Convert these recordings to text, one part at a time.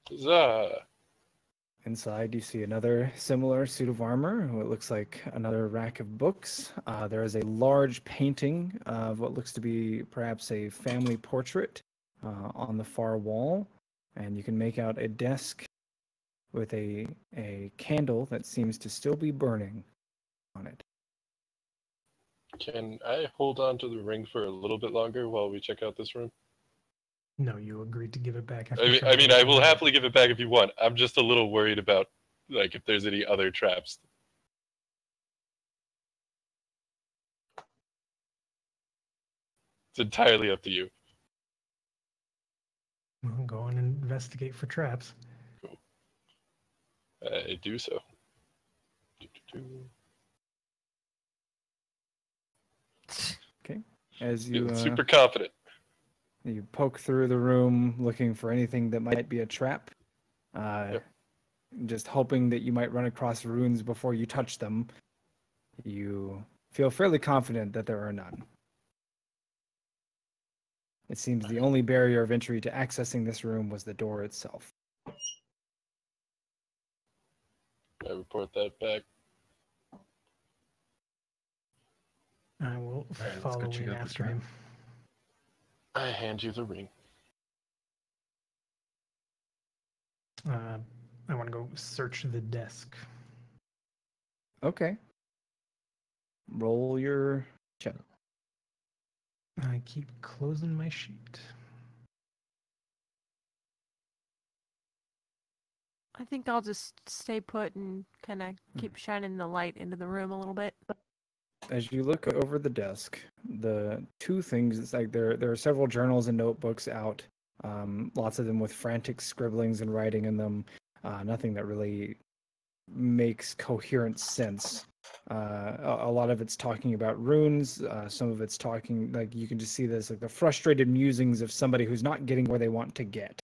Huzzah! Inside, you see another similar suit of armor, what looks like another rack of books. There is a large painting of what looks to be perhaps a family portrait on the far wall, and you can make out a desk with a candle that seems to still be burning on it. Can I hold on to the ring for a little bit longer while we check out this room? No, you agreed to give it back after I trying mean, to I open will it. happily give it back if you want. I'm just a little worried about, like, if there's any other traps. It's entirely up to you. Well, go and investigate for traps. Cool. I do so. Okay. As Feeling you super confident. you poke through the room looking for anything that might be a trap, Yep. just hoping that you might run across runes before you touch them, you feel fairly confident that there are none. It seems the only barrier of entry to accessing this room was the door itself. I report that back. I will right, let's go follow check in out this after room. him. I hand you the ring. I want to go search the desk. Okay. Roll your check. I keep closing my sheet. I think I'll just stay put and kind of keep shining the light into the room a little bit. As you look over the desk, the two things, it's like there are several journals and notebooks out, lots of them with frantic scribblings and writing in them, nothing that really makes coherent sense. A lot of it's talking about runes, some of it's talking, like you can just see this, like the frustrated musings of somebody who's not getting where they want to get.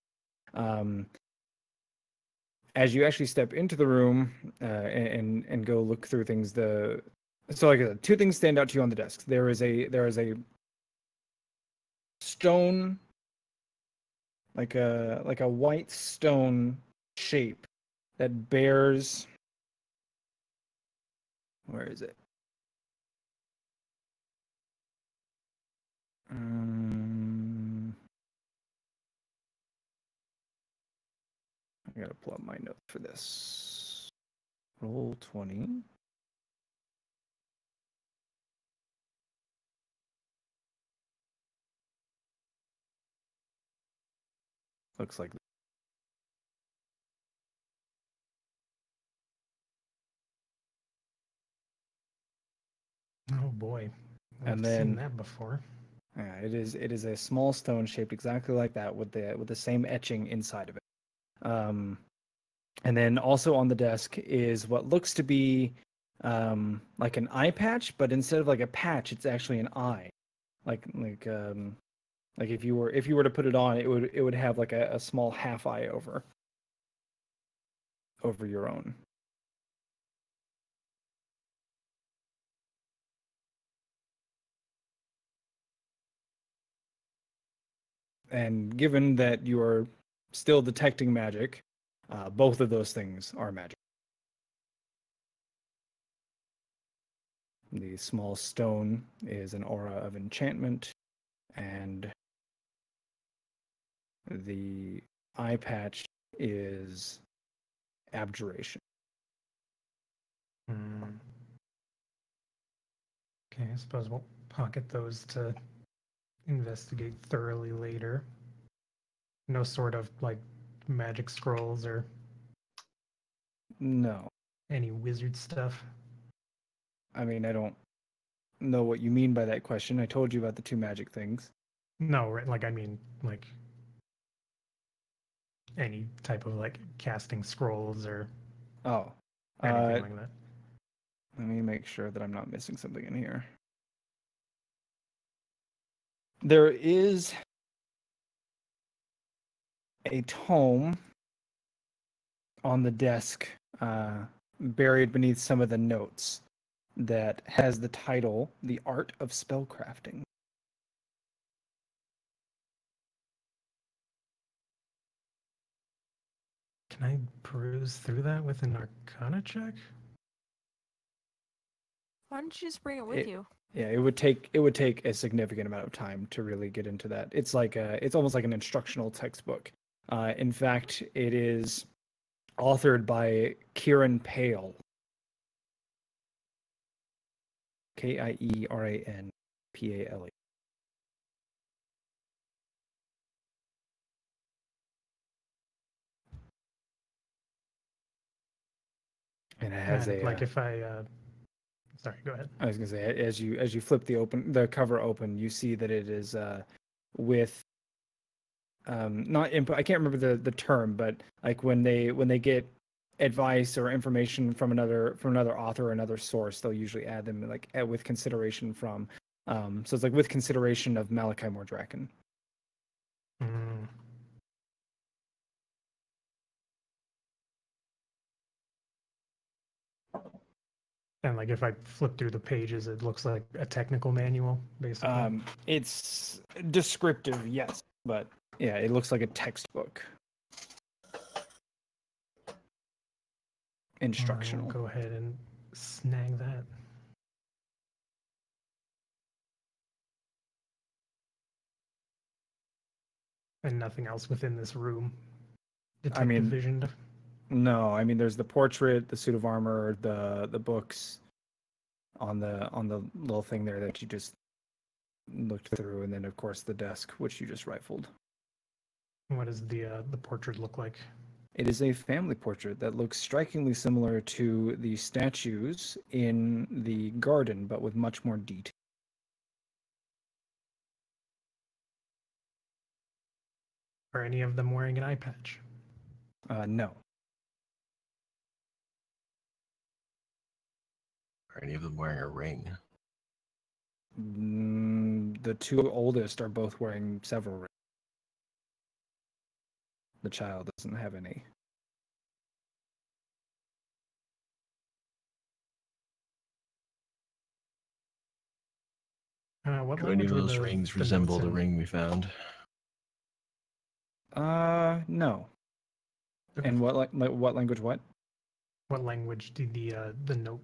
As you actually step into the room and go look through things, so like I said, two things stand out to you on the desk. There is a stone, like a white stone shape that bears. Where is it? I gotta pull up my notes for this. Roll 20. Looks like. Oh boy, I've And seen then that before. yeah, it is a small stone shaped exactly like that with the same etching inside of it. And then also on the desk is what looks to be like an eye patch, but instead of like a patch, it's actually an eye. Like if you were to put it on, it would have like a small half eye over your own. And given that you are still detecting magic, both of those things are magic. The small stone is an aura of enchantment, and the eye patch is abjuration. Okay, I suppose we'll pocket those to investigate thoroughly later. No sort of like magic scrolls or No. any wizard stuff. I mean, I don't know what you mean by that question. I told you about the two magic things. No, right? Like I mean, like any type of like casting scrolls or Oh. anything like that. Let me make sure that I'm not missing something in here. There is a tome on the desk, buried beneath some of the notes, that has the title "The Art of Spellcrafting." Can I peruse through that with an Arcana check? Why don't you just bring it with you? Yeah, it would take a significant amount of time to really get into that. It's almost like an instructional textbook. In fact, it is authored by Kieran Pale. Kieran Pale. And it has And a like if I, sorry, go ahead. I was gonna say, as you flip the cover open, you see that it is with not input. I can't remember the term, but like when they get advice or information from another author or another source, they'll usually add them like with consideration from. So it's like with consideration of Malachi Mordraken. Mm. And like if I flip through the pages, it looks like a technical manual, basically. It's descriptive, yes, but yeah, it looks like a textbook. Instructional. Go ahead and snag that. And nothing else within this room. Detective vision. No, I mean there's the portrait, the suit of armor, the books on the little thing there that you just looked through, and then of course the desk which you just rifled. What does the portrait look like? It is a family portrait that looks strikingly similar to the statues in the garden, but with much more detail. Are any of them wearing an eye patch? No. Are any of them wearing a ring? The two oldest are both wearing several rings. The child doesn't have any. What Do any language of were those rings resemble notes the in? ring we found? No. Okay. And what language? What? What language did the note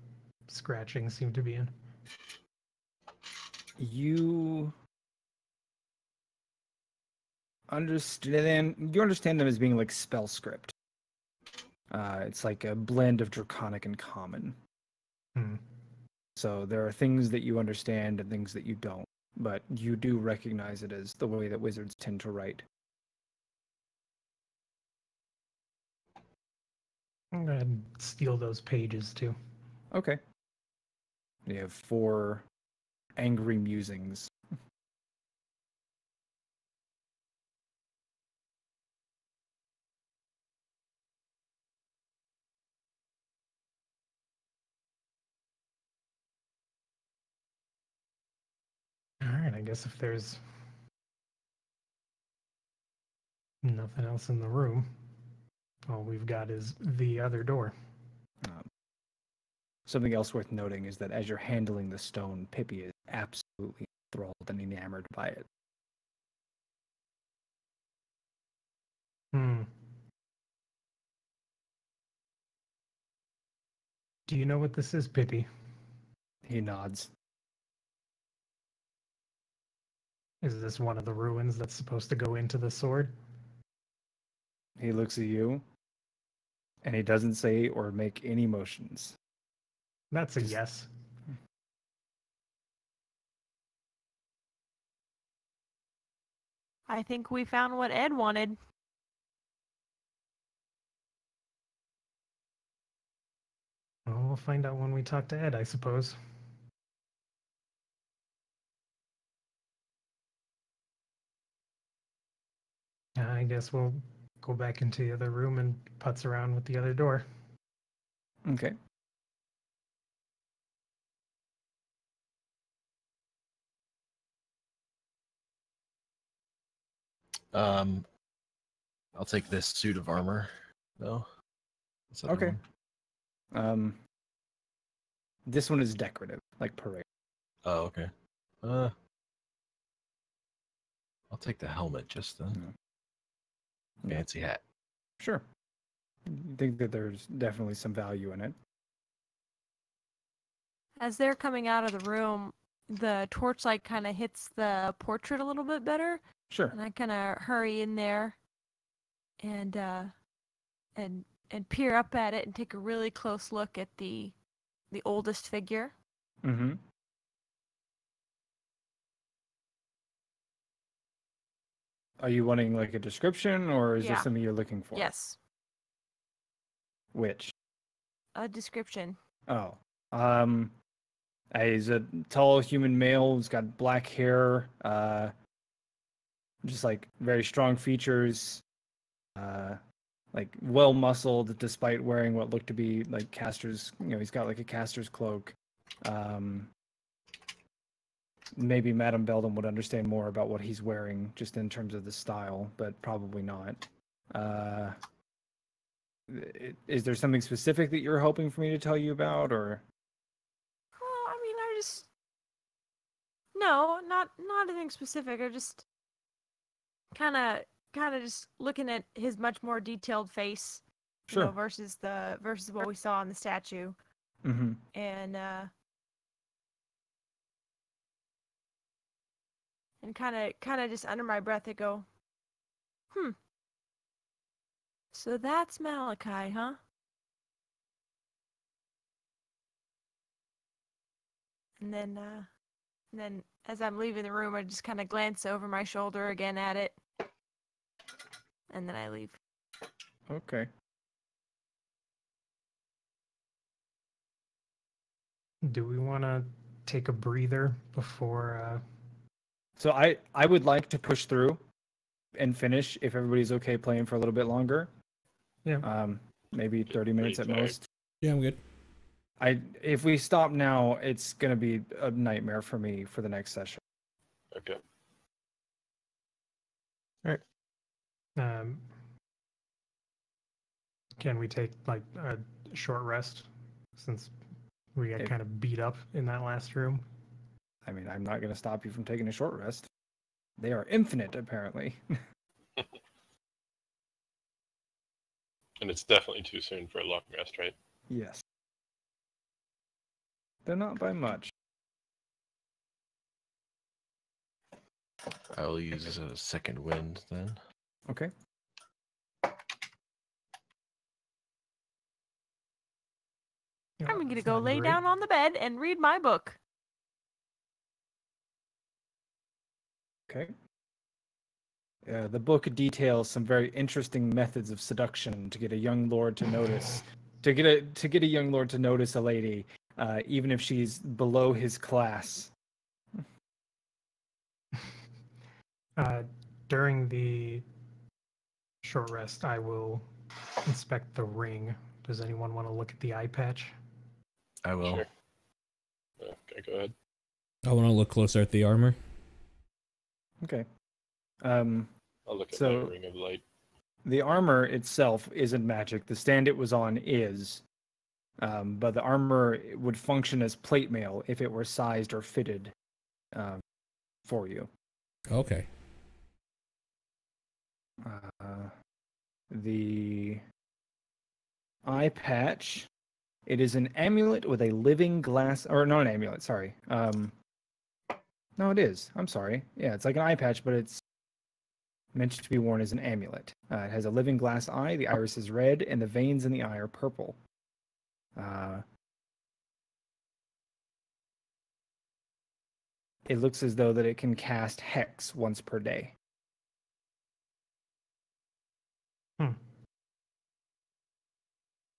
scratching seem to be in? You understand them as being like spell script. It's like a blend of Draconic and Common. Hmm. So there are things that you understand and things that you don't, but you do recognize it as the way that wizards tend to write. I'm gonna steal those pages too. Okay. You have 4 angry musings. All right, I guess if there's nothing else in the room, all we've got is the other door. Something else worth noting is that as you're handling the stone, Pippi is absolutely enthralled and enamored by it. Hmm. Do you know what this is, Pippi? He nods. Is this one of the ruins that's supposed to go into the sword? He looks at you, and he doesn't say or make any motions. That's a Just- yes. I think we found what Ed wanted. Well, we'll find out when we talk to Ed, I suppose. I guess we'll go back into the other room and putz around with the other door. Okay. I'll take this suit of armor, though. This other Okay. one. This one is decorative, like parade. Oh, okay. I'll take the helmet, just the Yeah. fancy hat. Sure. think that there's definitely some value in it. As they're coming out of the room, the torchlight kind of hits the portrait a little bit better, Sure. and I kind of hurry in there and peer up at it and take a really close look at the oldest figure. Mm-hmm. Are you wanting like a description, or is there Yeah. something you're looking for? Yes, Which? a description. Oh. He's a tall human male. He's got black hair. Just like very strong features. Like well muscled, despite wearing what looked to be like caster's. He's got like a caster's cloak. Maybe Madame Beldam would understand more about what he's wearing, just in terms of the style, but probably not. Is there something specific that you're hoping for me to tell you about, or? Well, I mean, no, not anything specific. I just kind of just looking at his much more detailed face, Sure. versus what we saw in the statue, Mm-hmm. and kind of just under my breath, I go, so that's Malachi, huh? And then as I'm leaving the room, I just kind of glance over my shoulder again at it, and then I leave. Okay. Do we want to take a breather before? So I would like to push through and finish if everybody's okay playing for a little bit longer. Yeah. Maybe 30 minutes at tired. most. Yeah, I'm good. If we stop now, it's gonna be a nightmare for me for the next session. Okay. Can we take like a short rest since we got kind of beat up in that last room? I mean, I'm not gonna stop you from taking a short rest. They are infinite, apparently. And it's definitely too soon for a long rest, right? Yes. They're not by much. I will use a second wind then. Okay. I'm gonna That's go not lay great. down on the bed and read my book. Okay. The book details some very interesting methods of seduction to get a young lord to notice, to get a young lord to notice a lady, even if she's below his class. During the short rest, I will inspect the ring. Does anyone want to look at the eye patch? I will. Sure. Okay, go ahead. I want to look closer at the armor. Okay. I'll look at So- my ring of light. The armor itself isn't magic. The stand it was on is. But the armor would function as plate mail if it were sized or fitted for you. Okay. The eye patch, it is an amulet with a living glass, or not an amulet, sorry. No, it is. I'm sorry. Yeah, it's like an eye patch, but it's meant to be worn as an amulet. It has a living glass eye, the iris is red, and the veins in the eye are purple. It looks as though that it can cast hex once per day.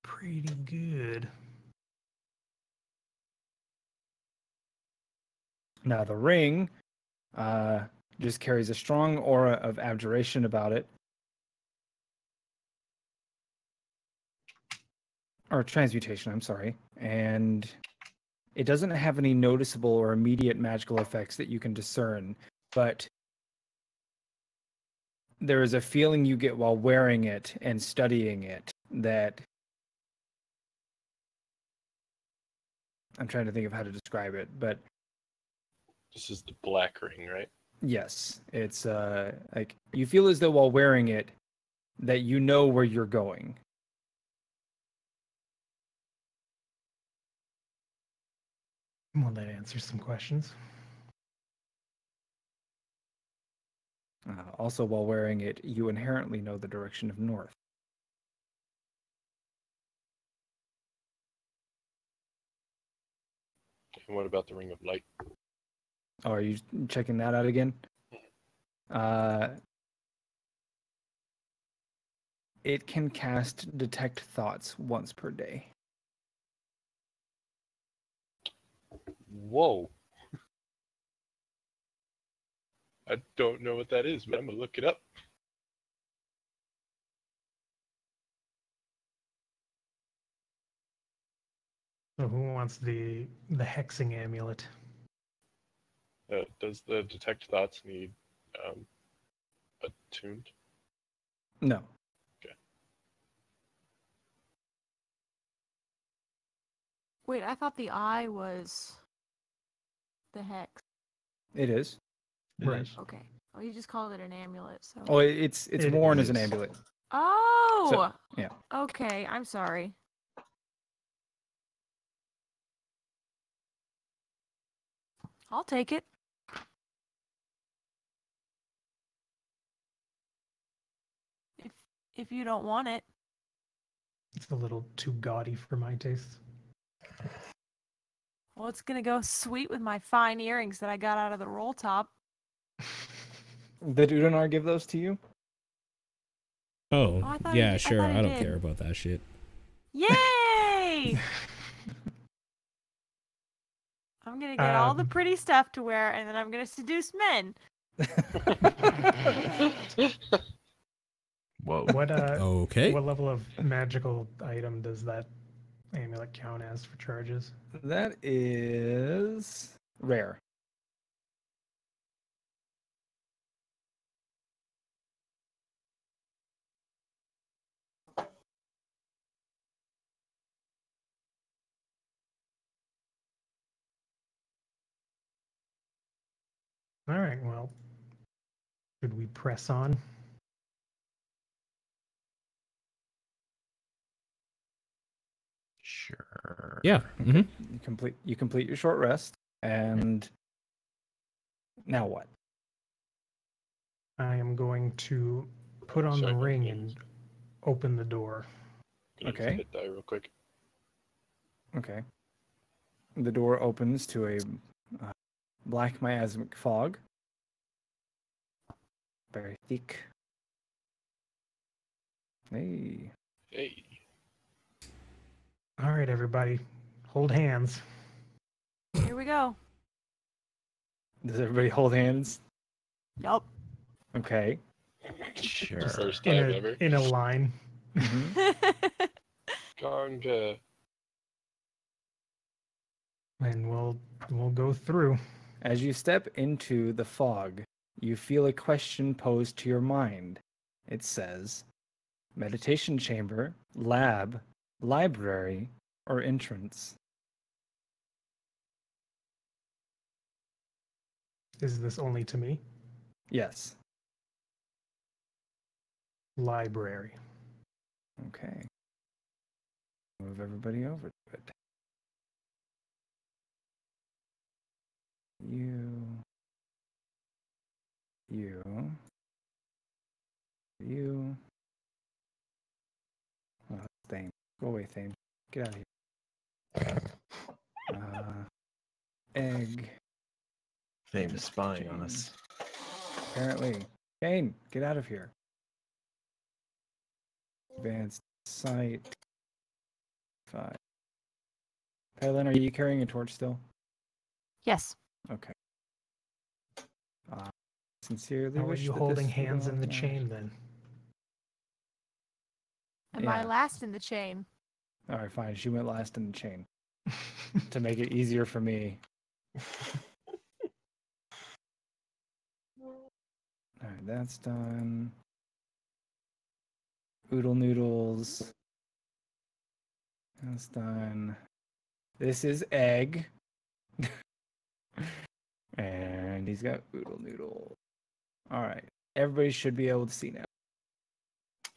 Pretty good. Now the ring just carries a strong aura of abjuration about it. Or transmutation, I'm sorry. And it doesn't have any noticeable or immediate magical effects that you can discern, but there is a feeling you get while wearing it and studying it that I'm trying to think of how to describe it, but This is the black ring, right? yes, it's like you feel as though while wearing it that you know where you're going. Well, that answers some questions. Also, while wearing it, you inherently know the direction of north. And what about the ring of light? Oh, are you checking that out again? It can cast detect thoughts once per day. Whoa. I don't know what that is, but I'm gonna look it up. So who wants the hexing amulet? Does the detect thoughts need attuned? No. Wait, I thought the eye was the hex. It is. Right. Okay. Oh, you just called it an amulet, so. Oh, it's It worn as is. an amulet. Oh! Yeah. Okay, I'm sorry. I'll take it. If you don't want it. It's a little too gaudy for my taste. Well, it's gonna go sweet with my fine earrings that I got out of the roll top. Did Udonar give those to you? Oh, I thought yeah, he sure. I don't did. care about that shit. Yay! I'm gonna get all the pretty stuff to wear, and then I'm gonna seduce men. Whoa. What Okay. what level of magical item does that amulet count as for charges? That is rare. All right, well, should we press on? Sure. Yeah. hmm You complete your short rest, and now what? I am going to put on Sorry, the I'm ring gonna and open the door. use Okay. the hit die real quick. Okay. The door opens to a black miasmic fog. Very thick. Hey. Hey. All right, everybody, hold hands. Here we go. Does everybody hold hands? Yup. Okay. Sure. First In time a ever. in a line. Mhm. Ganga. And we'll go through. As you step into the fog, you feel a question posed to your mind. It says, meditation chamber, lab, library, or entrance? Is this only to me? Yes. Library. Okay. Move everybody over to it. You. Oh, that's Thane. Go away, Thane. Get out of here. Egg. Thane is spying on us. Apparently. Kane, get out of here. Advanced sight. 5. Kylan, are you carrying a torch still? Yes. Okay. Sincerely How are wish you that holding this would hands all in the matter. chain then? Am I Yeah. last in the chain? All right, fine. She went last in the chain to make it easier for me. All right, that's done. Oodle noodles. That's done. This is egg. And he's got oodle noodle. All right. Everybody should be able to see now.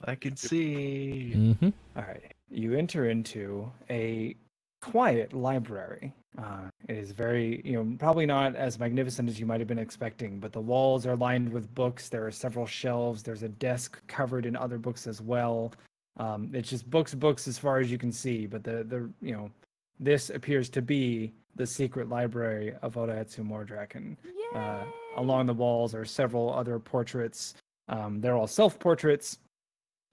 I can see. hmm All right. You enter into a quiet library. It is very, probably not as magnificent as you might have been expecting, but the walls are lined with books. There are several shelves. There's a desk covered in other books as well. It's just books as far as you can see, but this appears to be the secret library of Odaetsu Mordraken. Yay! Along the walls are several other portraits. They're all self-portraits.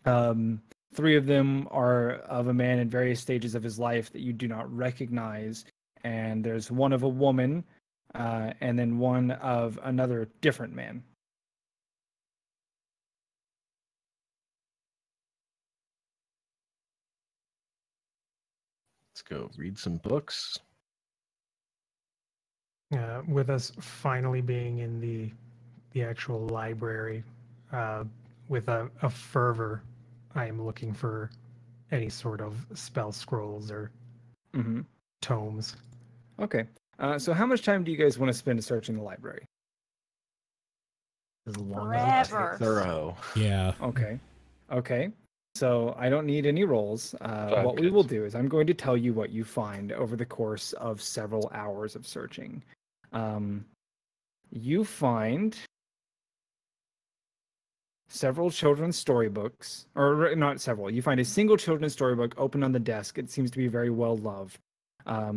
3 of them are of a man in various stages of his life that you do not recognize. And there's one of a woman, and then one of another different man. Let's go read some books. With us finally being in the actual library, with a fervor, I am looking for any sort of spell scrolls or tomes. Okay. So how much time do you guys want to spend searching the library? As long as Forever. it's thorough. Yeah. Okay. So I don't need any rolls. What we will do is I'm going to tell you what you find over the course of several hours of searching. You find several children's storybooks, or not several. You find a single children's storybook open on the desk. It seems to be very well loved.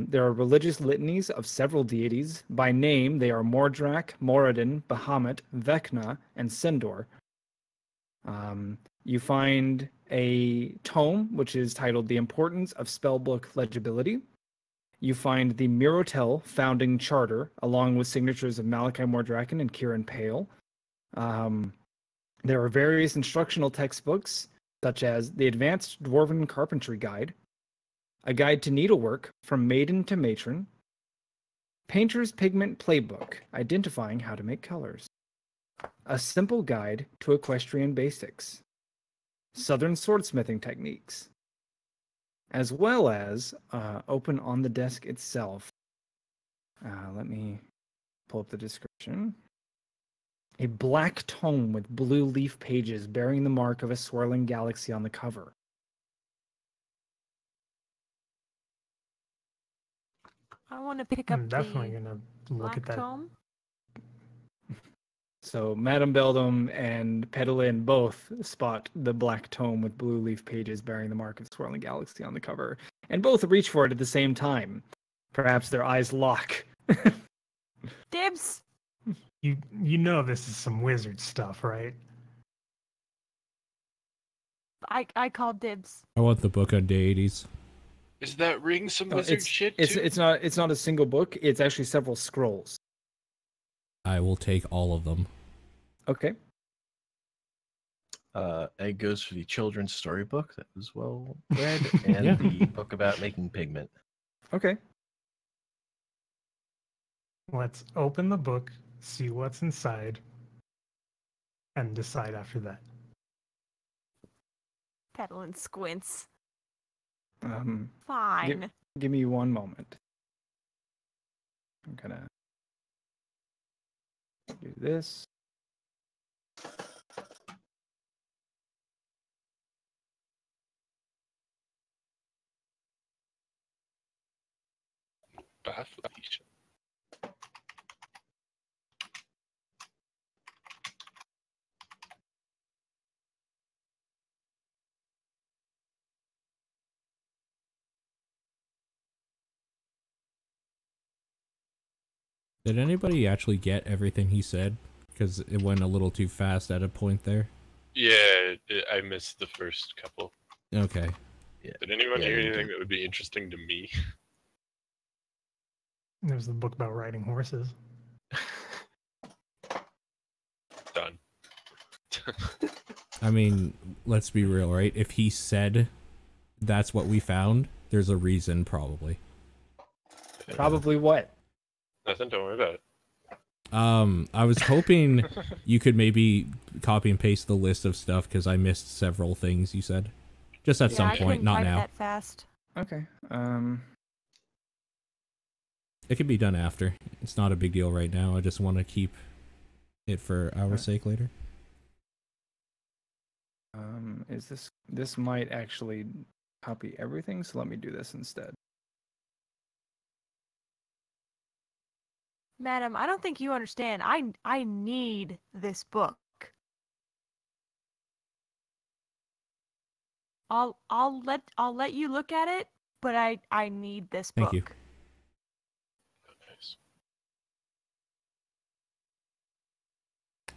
There are religious litanies of several deities. By name, they are Mordrak, Moradin, Bahamut, Vecna, and Sendor. You find a tome, which is titled The Importance of Spellbook Legibility. You find the Mirotel Founding Charter, along with signatures of Malachi Mordraken and Kieran Pale. There are various instructional textbooks, such as the Advanced Dwarven Carpentry Guide, a guide to needlework from maiden to matron, Painter's Pigment Playbook, identifying how to make colors, a simple guide to equestrian basics, Southern swordsmithing techniques, as well as open on the desk itself. Let me pull up the description. A black tome with blue leaf pages bearing the mark of a swirling galaxy on the cover. I want to pick up I'm definitely the gonna look at black that. tome. So Madame Beldam and Pedalin both spot the black tome with blue leaf pages bearing the mark of swirling galaxy on the cover, and both reach for it at the same time. Perhaps their eyes lock. Dibs! You know this is some wizard stuff, right? I call dibs. I want the book on deities. Is that ring some wizard shit too? It's not a single book. It's actually several scrolls. I will take all of them. Okay. Egg goes for the children's storybook that was well read, and Yeah. the book about making pigment. Okay. Let's open the book, see what's inside, and decide after that. Peddling squints. Um, Fine. Give me one moment. I'm gonna do this. Baffleation. Did anybody actually get everything he said? Because it went a little too fast at a point there. Yeah, I missed the first couple. Okay. Did anyone Yeah, hear you anything did. that would be interesting to me? There's the book about riding horses. Done. I mean, let's be real, right? If he said that's what we found, there's a reason, probably. Probably what? Nothing, don't worry about it. I was hoping you could maybe copy and paste the list of stuff because I missed several things you said. Just at some I point, couldn't not type now. that fast. Okay. It can be done after. It's not a big deal right now. I just want to keep it for our sake later. Is this might actually copy everything, so let me do this instead. Madam, I don't think you understand. I need this book. I'll let you look at it, but I need this book. Thank you. Nice.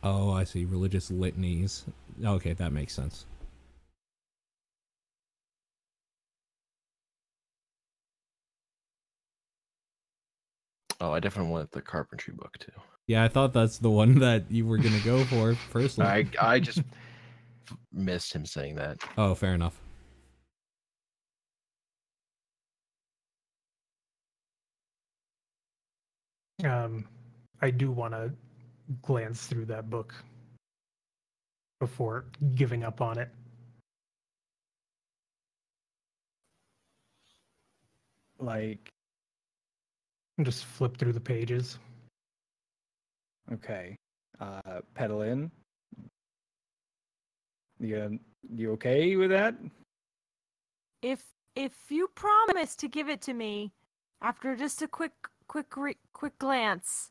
Oh, I see. Religious litanies. Okay, that makes sense. Oh, I definitely want the carpentry book too. Yeah, I thought that's the one that you were gonna go for personally. I just missed him saying that. Oh, fair enough. I do want to glance through that book before giving up on it. Like, Just flip through the pages. okay, pedal in. You okay with that? If you promise to give it to me after just a quick glance,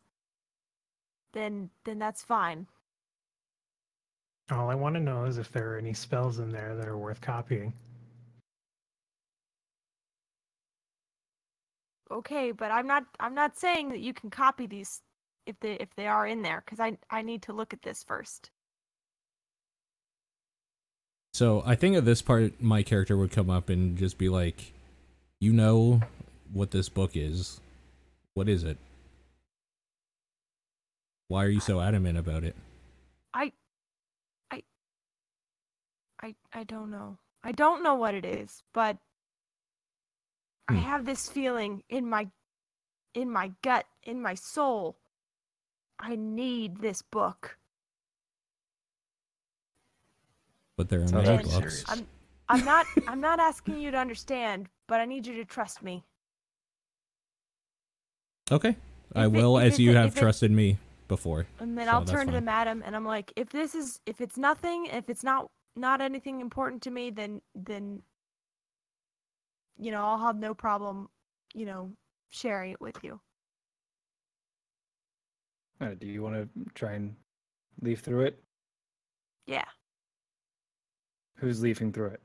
then that's fine. All I want to know is if there are any spells in there that are worth copying. Okay, but I'm not saying that you can copy these if they are in there, because I need to look at this first. So I think at this part, my character would come up and just be like, "You know what this book is? What is it? Why are you so adamant about it?" I don't know. I don't know what it is, but I have this feeling in my gut, in my soul. I need this book. But there are Sounds many like books. serious. I'm not asking you to understand, but I need you to trust me. Okay, I If it- will, if as it- you if have it- trusted me before. And then So I'll that's turn to the fine. madam and I'm like, if it's nothing, if it's not anything important to me, then I'll have no problem, sharing it with you. Do you want to try and leaf through it? Yeah. Who's leafing through it?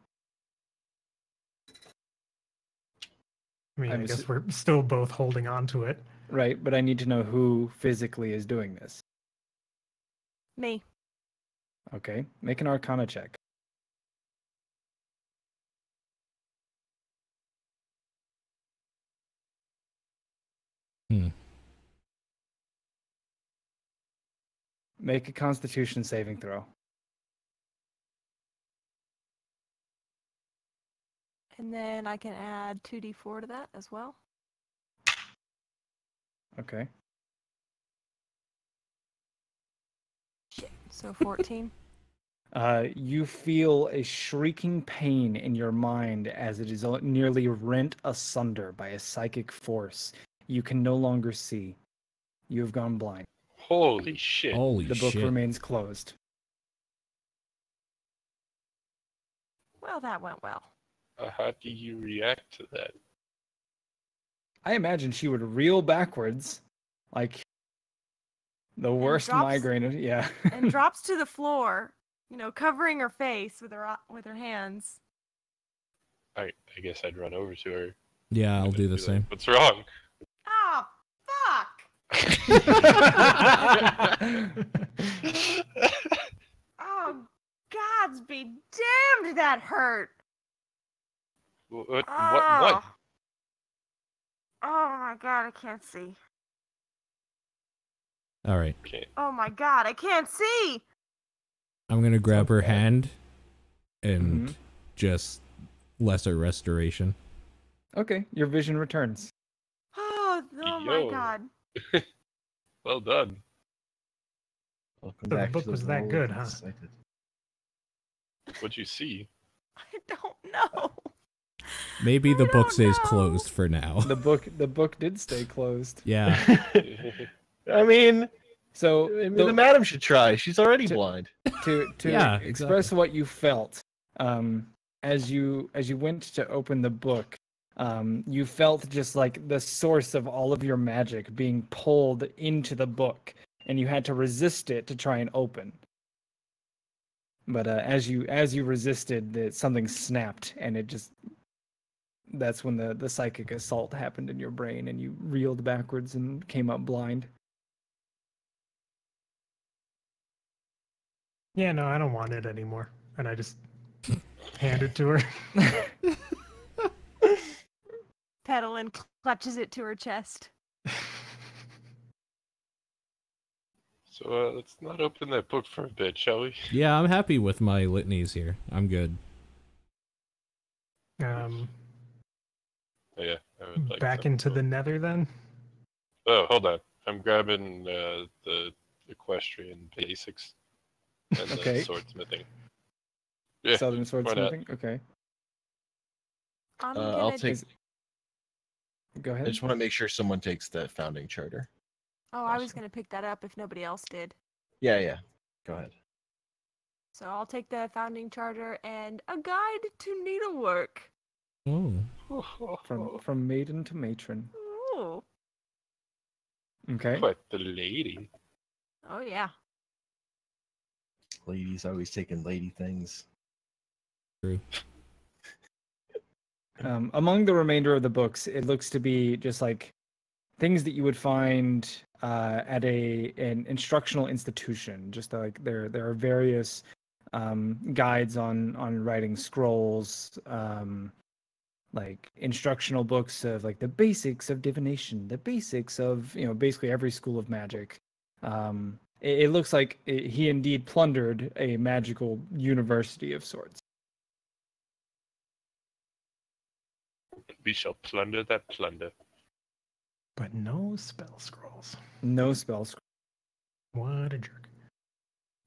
I mean, I'm I guess s- we're still both holding on to it. Right, but I need to know who physically is doing this. Me. Okay, make an Arcana check. Make a Constitution saving throw. And then I can add 2d4 to that as well. Okay. Shit. So 14. You feel a shrieking pain in your mind as it is nearly rent asunder by a psychic force. You can no longer see. You have gone blind. Holy shit. Holy The book shit! remains closed. Well, that went well. How do you react to that? I imagine she would reel backwards, like the worst drops- migraine. Yeah. And drops to the floor, covering her face with her hands. I guess I'd run over to her. Yeah, I'll and do the be like, same. What's wrong? Oh, fuck! Oh, gods be damned, that hurt! What? Oh my god, I can't see. All right, Okay. Oh my god, I can't see! I'm gonna grab her bad. hand and Mhm. just lesser restoration. Okay, your vision returns. Oh my Yo. god. Well done. Welcome So the back book to the was that world good, of huh? Excited. What'd you see? I don't know. Maybe the I book don't stays know. closed for now. The book did stay closed. Yeah. I mean, So maybe the madam should try. She's already To- blind. to Yeah, express exactly. what you felt, as you went to open the book, you felt just like the source of all of your magic being pulled into the book, and you had to resist it to try and open. But as you resisted, something snapped, and it just. That's when the psychic assault happened in your brain, and you reeled backwards and came up blind. Yeah, no, I don't want it anymore. And I just hand it to her. Petalin clutches it to her chest. So let's not open that book for a bit, shall we? Yeah, I'm happy with my litanies here. I'm good. Oh, yeah. I would like Back some into book. the nether then? Oh, hold on. I'm grabbing the equestrian basics and Okay. the swordsmithing. Yeah, Southern why not? swordsmithing. Okay, I'm I'll gonna. take. go I ahead. just want to make sure someone takes the founding charter. Oh, I was gonna pick that up if nobody else did. Yeah. Go ahead. So I'll take the founding charter and a guide to needlework. Oh. From maiden to matron. Ooh. Okay. Quite the lady. Oh yeah. Ladies always taking lady things. True. Among the remainder of the books, it looks to be just like things that you would find at an instructional institution. Just like there are various guides on writing scrolls, like instructional books of like the basics of divination, the basics of basically every school of magic. It looks like he indeed plundered a magical university of sorts. We shall plunder that plunder. But no spell scrolls. No spells. What a jerk.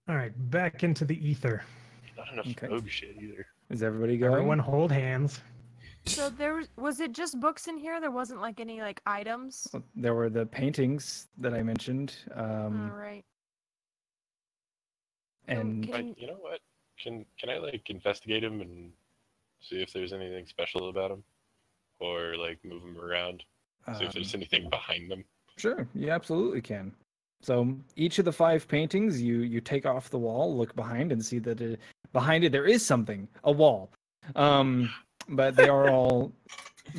Alright, back into the ether. Not enough Okay. rogue shit either. Is everybody going? Everyone hold hands. So was it just books in here? There wasn't like any like items. Well, there were the paintings that I mentioned, All right. and Can- You know what? Can I like investigate him and see if there's anything special about him, or like move him around, see if there's anything behind them? sure, you absolutely can. So each of the 5 paintings, you take off the wall, look behind, and see that behind it there is something, a wall. But they are all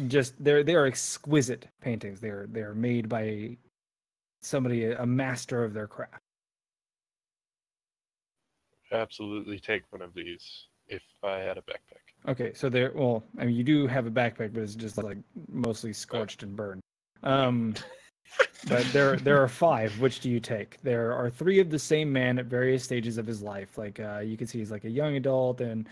just they are exquisite paintings. They are made by somebody, a master of their craft. Absolutely take one of these if I had a backpack. Okay, so I mean, you do have a backpack, but it's just like mostly scorched and burned. But there are 5. Which do you take? There are 3 of the same man at various stages of his life. Like you can see he's like a young adult and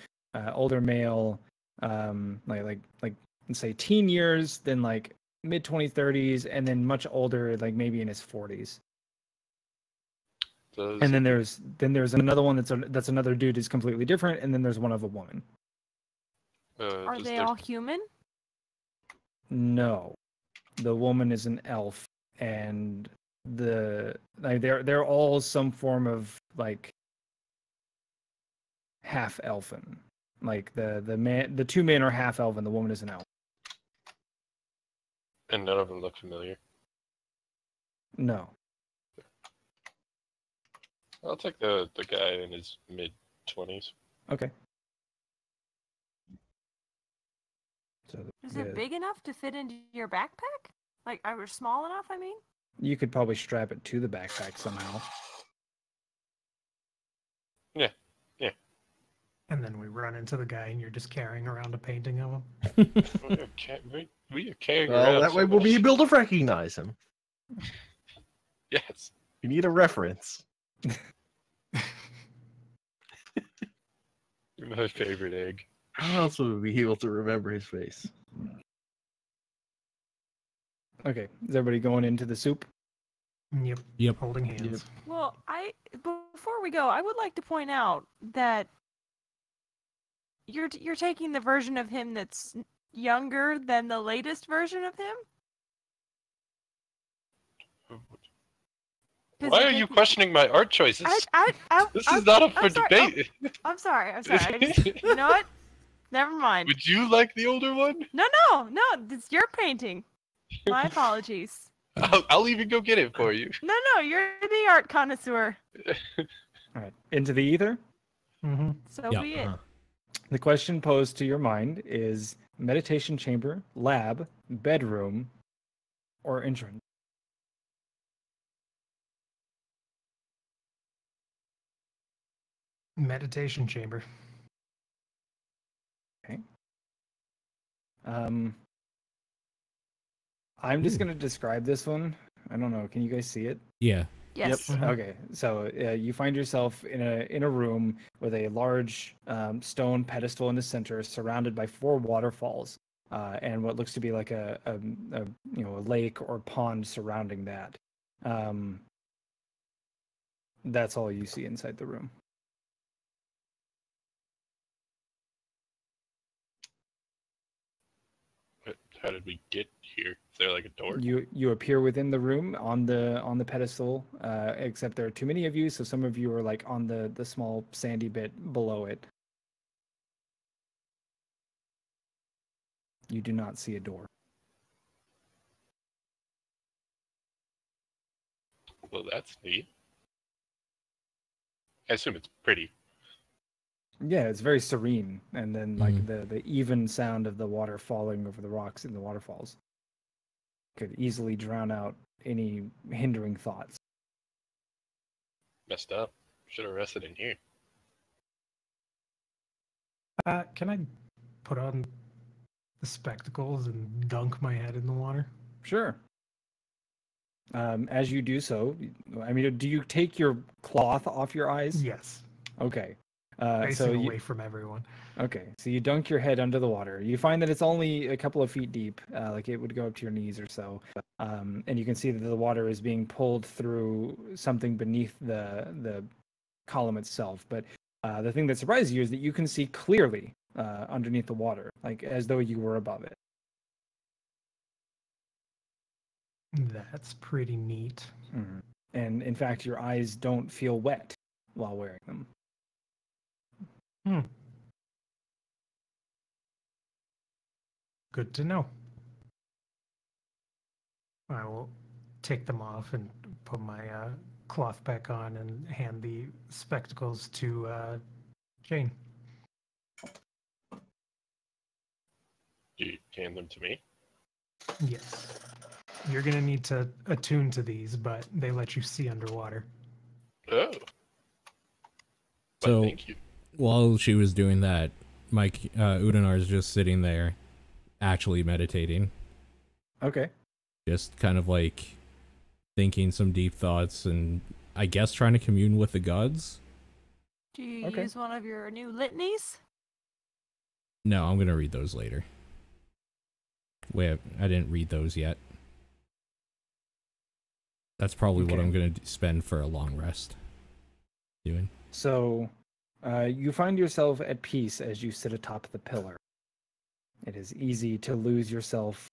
older male, like let's say teen years, then like mid 20s, 30s, and then much older, like maybe in his 40s. And then there's another one that's another dude who's completely different, and then there's one of a woman. Are does they their- all human? No, the woman is an elf, and they're all some form of like half elfin. Like the 2 men are half elven, the woman is an elf. And none of them look familiar. No. I'll take the guy in his mid-20s. Okay. So Is it big enough to fit into your backpack? Like, or small enough? I mean. you could probably strap it to the backpack somehow. And then we run into the guy and you're just carrying around a painting of him. We are carrying Well, around that so way we'll be much- able to recognize him. Yes. You need a reference. You're my favorite egg. How else would we be able to remember his face? Okay, is everybody going into the soup? Yep. Yep. Holding hands. Well, before we go, I would like to point out that you're taking the version of him that's younger than the latest version of him. 'Cause Why you're are you taking- questioning my art choices? I, This is not up for I'm sorry. debate. I'm sorry. I just, you know what? Never mind. Would you like the older one? No, it's your painting. My apologies. I'll even go get it for you. No, you're the art connoisseur. All right, into the ether. Mm-hmm. So Yeah. be it. The question posed to your mind is meditation chamber, lab, bedroom, or entrance. Meditation chamber. Okay. I'm just gonna describe this one. I don't know. Can you guys see it? Yeah. Yes. Mhm. Okay. So you find yourself in a room with a large stone pedestal in the center, surrounded by 4 waterfalls, and what looks to be like a lake or pond surrounding that. That's all you see inside the room. How did we get here? Is there like a door? You appear within the room on the pedestal, except there are too many of you, so some of you are like on the small sandy bit below it. You do not see a door. Well, that's neat. I assume it's pretty. Yeah, it's very serene, and then like the even sound of the water falling over the rocks in the waterfalls could easily drown out any hindering thoughts. Messed up. Should have rested in here. Can I put on the spectacles and dunk my head in the water? Sure. As you do so, I mean, do you take your cloth off your eyes? Yes. Okay. Facing away from everyone. Okay, so you dunk your head under the water. You find that it's only a couple of feet deep, like it would go up to your knees or so. And you can see that the water is being pulled through something beneath the column itself. But the thing that surprises you is that you can see clearly underneath the water, like as though you were above it. That's pretty neat. Mm-hmm. And in fact, your eyes don't feel wet while wearing them. Good to know. I will take them off and put my cloth back on and hand the spectacles to Jane. You hand them to me? Yes. You're going to need to attune to these, but they let you see underwater. Oh. So, Well, thank you. while she was doing that, Mike Udanar is just sitting there, actually meditating. Okay. Just kind of like thinking some deep thoughts and I guess trying to commune with the gods. Do you Okay. use one of your new litanies? No, I'm gonna read those later. Wait, I didn't read those yet. That's probably what Okay. I'm gonna spend for a long rest doing. So, you find yourself at peace as you sit atop the pillar. It is easy to lose yourself,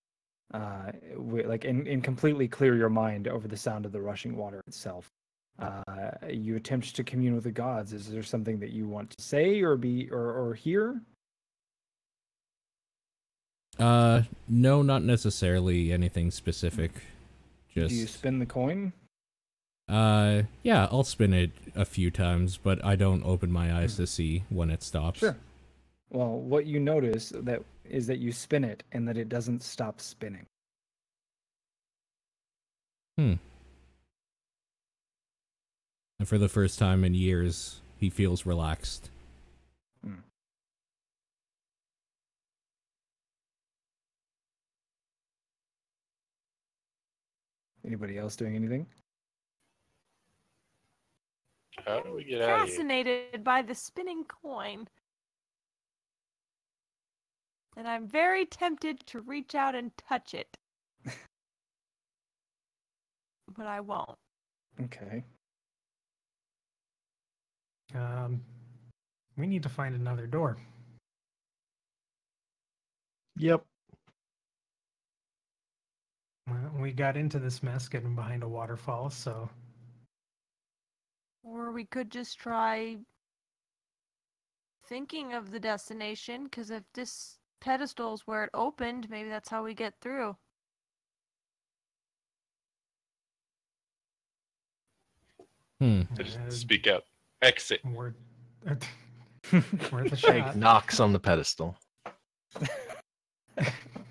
and completely clear your mind over the sound of the rushing water itself. You attempt to commune with the gods. Is there something that you want to say or hear? No, not necessarily anything specific. Just Do you spin the coin? yeah, I'll spin it a few times, but I don't open my eyes to see when it stops. Sure. Well, what you notice is that you spin it and that it doesn't stop spinning. And for the first time in years, he feels relaxed. Anybody else doing anything? How do we get out of here? Fascinated by the spinning coin. And I'm very tempted to reach out and touch it. But I won't. Okay. We need to find another door. Yep. Well, we got into this mess getting behind a waterfall, so Or we could just try thinking of the destination, because if this pedestal is where it opened, maybe that's how we get through. Just speak out. Exit. Worth a Hank shot. knocks on the pedestal.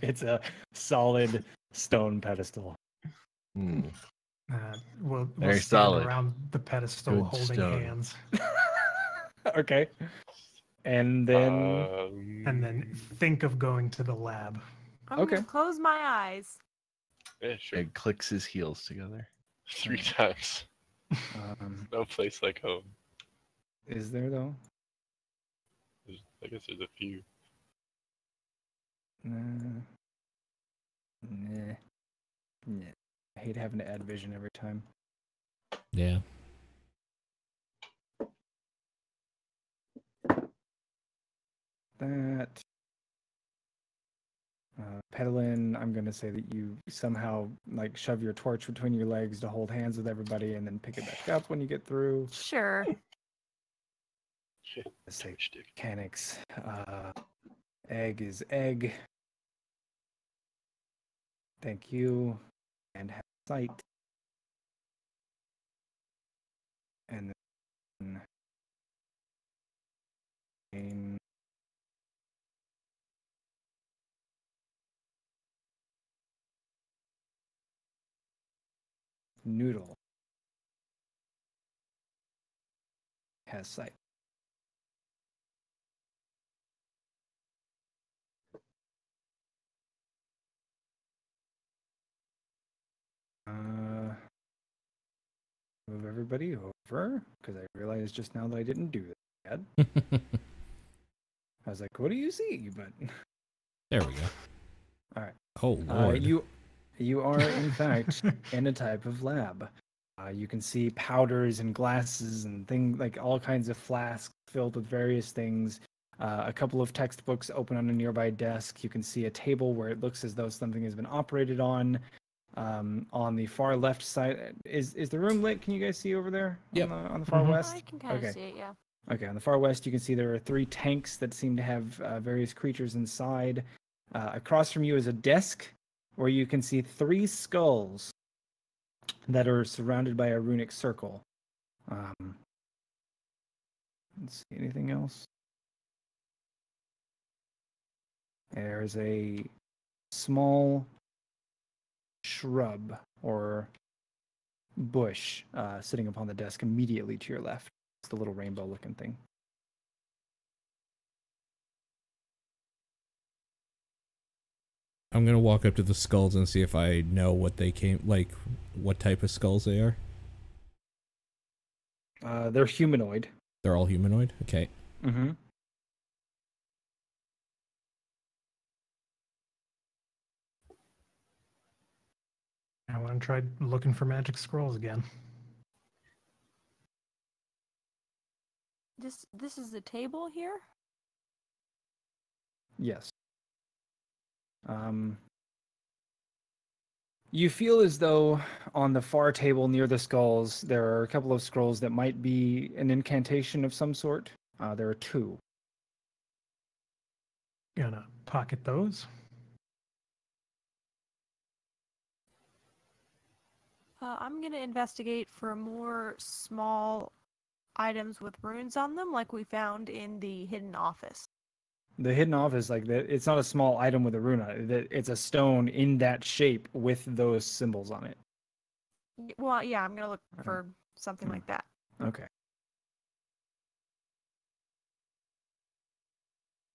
It's a solid stone pedestal. Hmm. We'll Very stand solid. around the pedestal Good holding stone. hands, Okay. And then and then think of going to the lab. I'm Okay. gonna close my eyes. Yeah, sure. Hank clicks his heels together. 3 times. No place like home. is there though? I guess there's a few. Nah. I hate having to add vision every time. Yeah. That. Petalin, I'm gonna say that you somehow like shove your torch between your legs to hold hands with everybody, and then pick it back up when you get through. Sure. Let's say Shtick. mechanics. Egg is egg. Thank you. And have sight. And then noodle has sight. Move everybody over, because I realized just now that I didn't do that. I was like, what do you see? But There we go. all right. Oh Lord. You are in fact in a type of lab. You can see powders and glasses and things like all kinds of flasks filled with various things. A couple of textbooks open on a nearby desk. You can see a table where it looks as though something has been operated on. On the far left side, is the room lit? Can you guys see over there? Yep. On the far west. I can kind of Okay. see it, yeah. Okay, on the far west, you can see there are 3 tanks that seem to have various creatures inside. Across from you is a desk where you can see 3 skulls that are surrounded by a runic circle. Let's see, anything else? There's a small shrub or bush sitting upon the desk immediately to your left. It's the little rainbow looking thing. I'm gonna walk up to the skulls and see if I know what they came like, what type of skulls they are. They're humanoid. They're all humanoid. Okay. Mm-hmm. I want to try looking for magic scrolls again. This is the table here? Yes. You feel as though on the far table near the skulls, there are a couple of scrolls that might be an incantation of some sort. There are 2. Gonna pocket those. I'm gonna investigate for more small items with runes on them, like we found in the hidden office. The hidden office, like that, it's not a small item with a rune on it. It's a stone in that shape with those symbols on it. Well, yeah, I'm gonna look for something like that. Okay.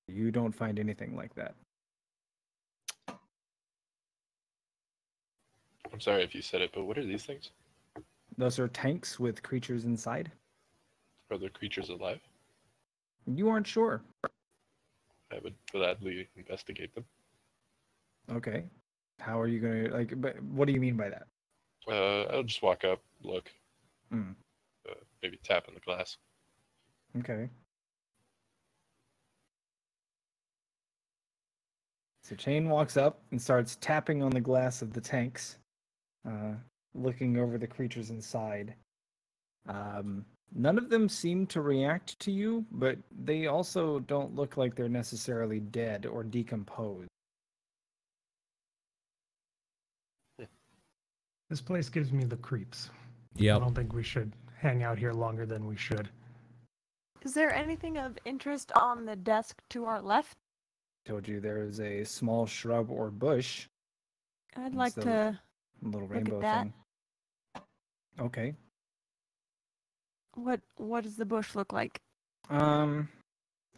You don't find anything like that. I'm sorry if you said it, but what are these things? Those are tanks with creatures inside. Are there creatures alive? You aren't sure. I would gladly investigate them. Okay. How are you going to, like, but what do you mean by that? I'll just walk up, look, Mm. Maybe tap on the glass. Okay. So Chain walks up and starts tapping on the glass of the tanks, looking over the creatures inside. None of them seem to react to you, but they also don't look like they're necessarily dead or decomposed. This place gives me the creeps. Yep. I don't think we should hang out here longer than we should. Is there anything of interest on the desk to our left? Told you there is a small shrub or bush. I'd It's like the to little look rainbow at that. thing. Okay. What does the bush look like? I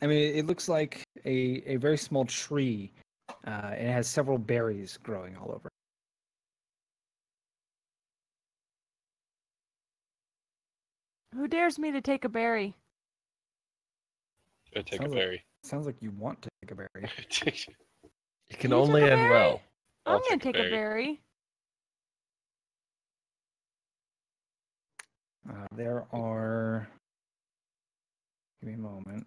mean, it looks like a very small tree. And it has several berries growing all over. Who dares me to take a berry? Go take Sounds a like- berry. Sounds like you want to take a berry. You can You only took a end berry? well. I'm I'll gonna take a berry. berry. There are. Give me a moment.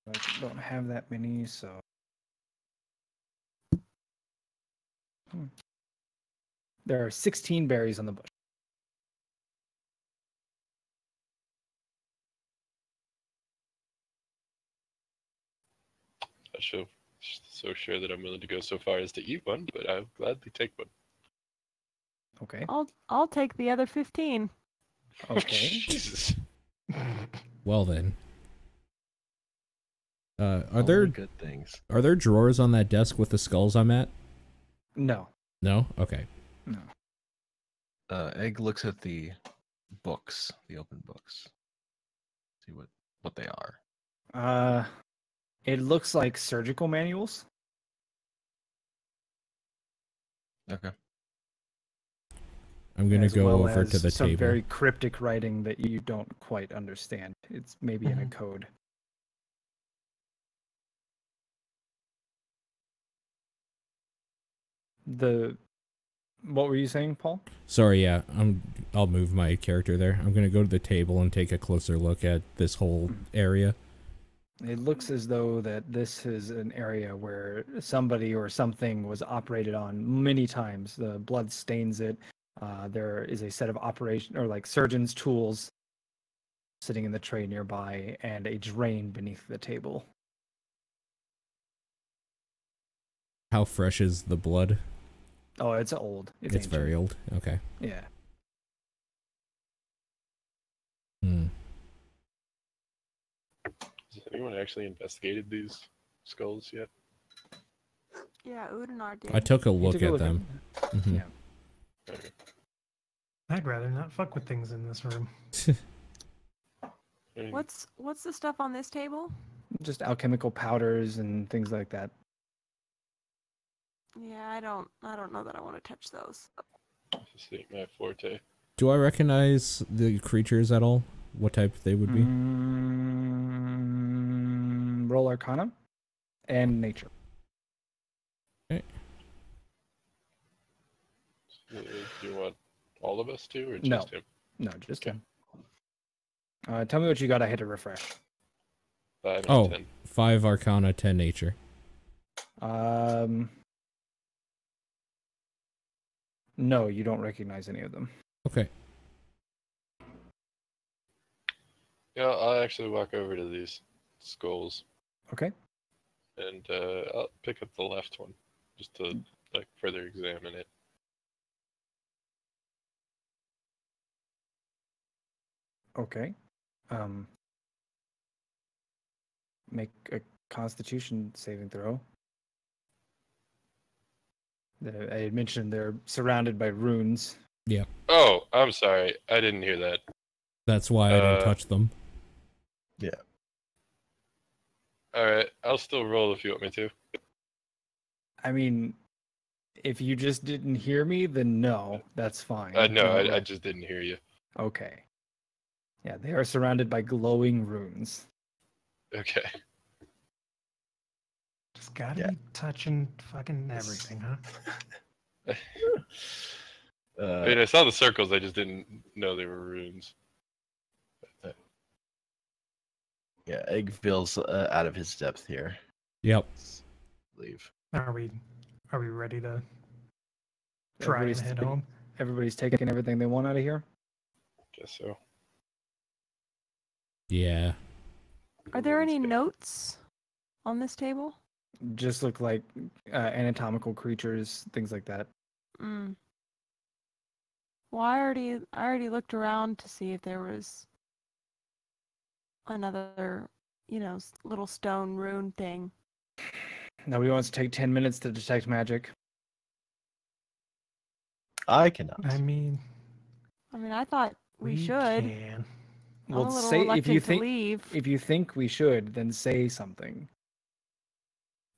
I don't have that many, so. There are 16 berries on the bush. I'm so sure that I'm willing to go so far as to eat one, but I'll gladly take one. Okay. I'll take the other 15. Okay. Jesus. Well then. Are Only there good things? drawers on that desk with the skulls I'm at? No. No? Okay. No. Egg looks at the books, the open books. See what they are. It looks like surgical manuals. Okay. I'm gonna as go well over as to the some table. very cryptic writing that you don't quite understand. It's maybe in a Mhm. code. What were you saying, Paul? Sorry, yeah. I'll move my character there. I'm gonna go to the table and take a closer look at this whole area. It looks as though that this is an area where somebody or something was operated on many times. The blood stains it. There is a set of surgeon's tools sitting in the tray nearby, and a drain beneath the table. How fresh is the blood? Oh, it's old. It's ancient. very old. Okay. Yeah. Has anyone actually investigated these skulls yet? Yeah, Udinar did. I took a You look took a at look them. Mhm. Yeah. Okay. I'd rather not fuck with things in this room. What's the stuff on this table? Just alchemical powders and things like that. Yeah, I don't know that I want to touch those. This ain't my forte. Do I recognize the creatures at all? What type they would be? Roll Arcana and Nature. Do you want all of us to, or just No. him? No, just Okay. him. Tell me what you got. I hit a refresh. 5 and Oh, 10. 5 Arcana, 10 Nature. No, you don't recognize any of them. Okay. Yeah, I'll actually walk over to these skulls Okay. and I'll pick up the left one just to further examine it. Okay. Make a Constitution saving throw. I had mentioned they're surrounded by runes. Yeah. Oh, I'm sorry. I didn't hear that. That's why I didn't touch them. Alright, I'll still roll if you want me to. I mean, if you just didn't hear me, then no, that's fine. No, Don't I roll. just didn't hear you. Okay. Yeah, they are surrounded by glowing runes. Okay. Just gotta be touching fucking everything, huh? I mean, I saw the circles, I just didn't know they were runes. Yeah, Egg feels out of his depth here. Yep. Let's leave. Are we ready to try and head home? Everybody's taking everything they want out of here. Guess so. Yeah. Are there any notes on this table? Just look like anatomical creatures, things like that. Mm. Well, I already looked around to see if there was another, little stone rune thing. Nobody wants to take 10 minutes to detect magic. I cannot. I mean, I thought we should. Can. Well, I'm a little say if reluctant you to think leave. if you think we should, then say something.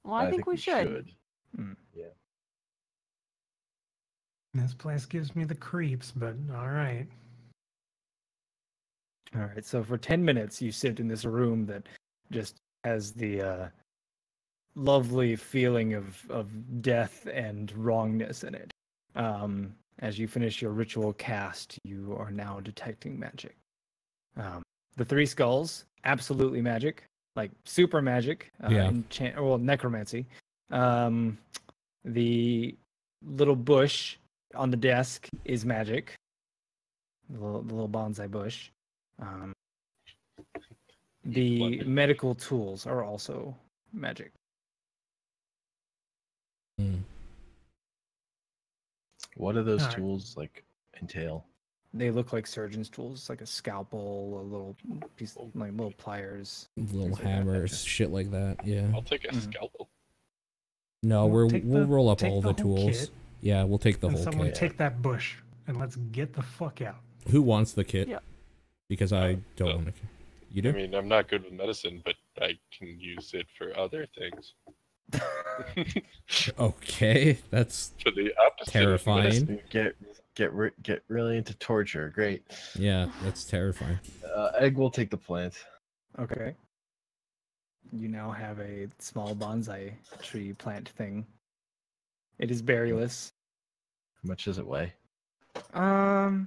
Well, I think we should. Yeah. This place gives me the creeps, but all right. All right. So for 10 minutes, you sit in this room that just has the lovely feeling of death and wrongness in it. As you finish your ritual cast, you are now detecting magic. The three skulls, absolutely magic, like super magic. Necromancy. The little bush on the desk is magic. The little bonsai bush. The medical tools are also magic. What do those Alright. tools like entail? They look like surgeon's tools, like a scalpel, a little piece, like little pliers, Little things like that. hammers, shit like that. Yeah. I'll take a scalpel. No, We'll we'll roll up take all the whole tools. kit, Yeah, we'll take the and whole someone kit. take that bush and let's get the fuck out. Who wants the kit? Yeah. Because I don't want to. You do? I mean, I'm not good with medicine, but I can use it for other things. Okay, that's For the opposite. of terrifying. medicine. Get really into torture. Great. Yeah, that's terrifying. Egg will take the plant. Okay. You now have a small bonsai tree plant thing. It is berryless. How much does it weigh? 5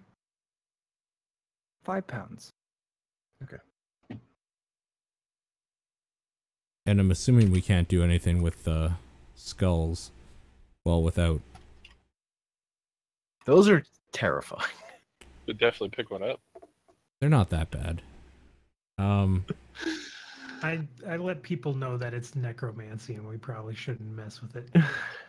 pounds. And I'm assuming we can't do anything with the skulls. Well, without. Those are terrifying. Could definitely pick one up. They're not that bad. I let people know that it's necromancy and we probably shouldn't mess with it.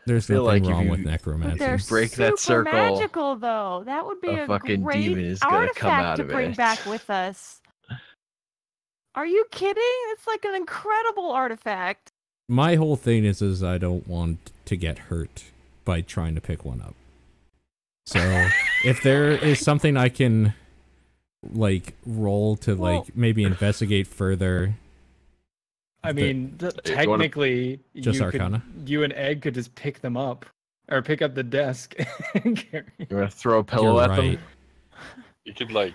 There's feel nothing like if wrong you- with But necromancy. they're break super that circle, magical, though. That would be a a fucking great demon is gonna come artifact out to of bring it. back with us. Are you kidding? It's like an incredible artifact. My whole thing is I don't want to get hurt by trying to pick one up. So if there is something I can like roll to like maybe investigate further. I mean, wanna- technically, Just Arcana? you and Egg could just pick them up, or pick up the desk and carry. You want to throw a pillow You're at right. them? You could like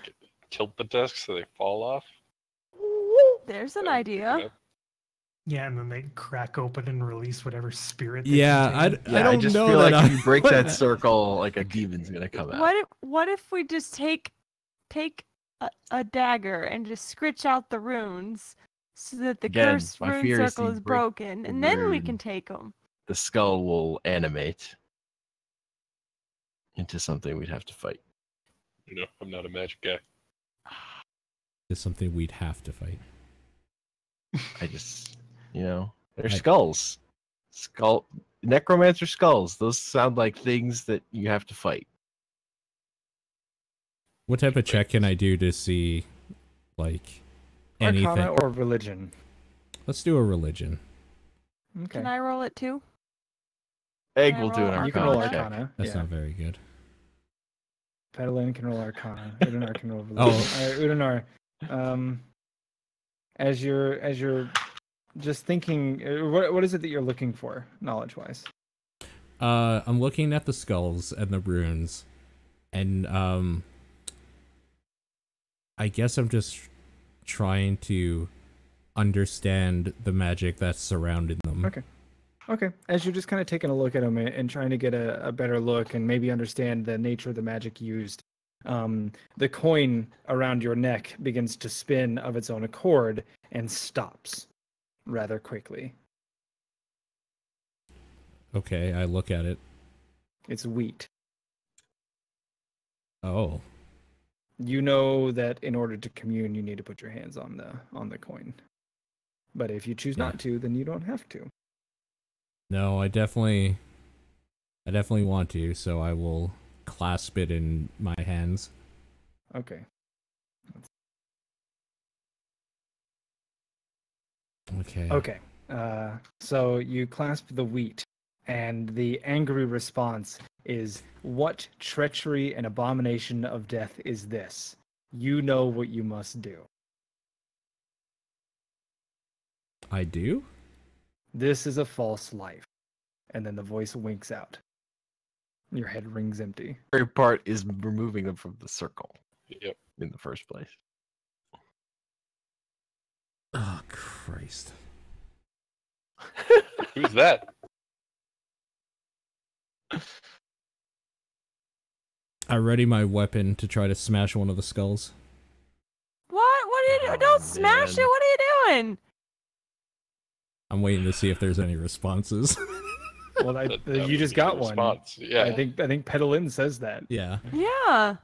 tilt the desk so they fall off. There's an and pick idea. it up. Yeah, and then they crack open and release whatever spirit. They Yeah, contain. I I don't just know feel that like I if you break wanna- that circle, like a demon's gonna come out. What if we just take a dagger and just scritch out the runes so that the Again, cursed my rune fear is circle you is break broken, the and then we rune. can take them. The skull will animate into something we'd have to fight. No, I'm not a magic guy. It's something we'd have to fight. I just, they're I- skulls. Necromancer skulls. Those sound like things that you have to fight. What type of check can I do to see like anything? Arcana or religion? Let's do a religion. Okay. Can I roll it too? Egg Can I will do an roll You can roll arcana check. Arcana. That's yeah. not very good. Pedalin can roll Arcana. Udinar can roll Oh. religion. Udinar, as you're just thinking, what is it that you're looking for, knowledge-wise? I'm looking at the skulls and the runes, and I guess I'm just trying to understand the magic that's surrounding them. Okay. Okay. As you're just kind of taking a look at them and trying to get a better look and maybe understand the nature of the magic used, The coin around your neck begins to spin of its own accord and stops rather quickly. Okay, I look at it. It's wheat. Oh. You know that in order to commune, you need to put your hands on the coin. But if you choose not to, then you don't have to. No, I definitely want to, so I will clasp it in my hands. Okay. Okay. Okay. So you clasp the wheat, and the angry response is, "What treachery and abomination of death is this? You know what you must do." I do? This is a false life. And then the voice winks out. Your head rings empty. The scary part is removing them from the circle. Yep. In the first place. Oh, Christ. Who's that? I ready my weapon to try to smash one of the skulls. What? What are you doing? Don't smash it. man. What are you doing? I'm waiting to see if there's any responses. Well, That you would just be the got one. response. Yeah. I think Petalin says that. Yeah. Yeah.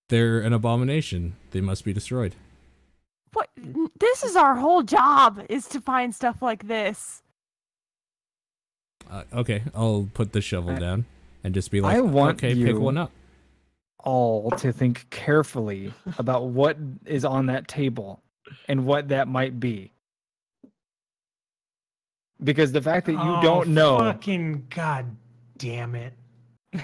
They're an abomination. They must be destroyed. What? This is our whole job, is to find stuff like this. Okay, I'll put the shovel down and just be like, I want okay, pick you- one up. All to think carefully about what is on that table and what that might be. Because the fact that you don't know. Fucking god damn it. Oh,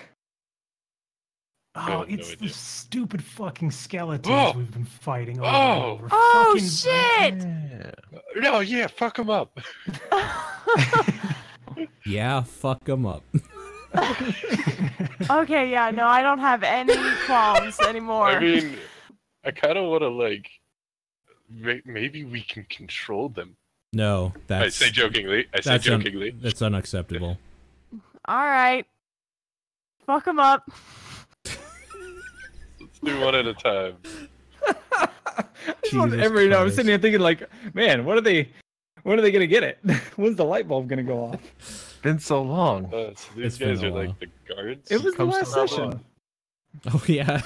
have no it's the idea. stupid fucking skeletons Oh! we've been fighting over Oh! and over. Oh, Fucking- shit! Yeah. No, yeah, fuck him up. Yeah, fuck them up. Okay, yeah, no, I don't have any qualms anymore. I mean, I kind of want to, like, maybe we can control them. No, I that's say jokingly. that's unacceptable. All right. Fuck them up. Let's do one at a time. Jesus I'm Christ. sitting here thinking, like, man, when are they gonna get it? When's the light bulb gonna go off? Been so long. So It's these been guys a are while. like the guards. It was the Comes to last that session. one. Oh yeah.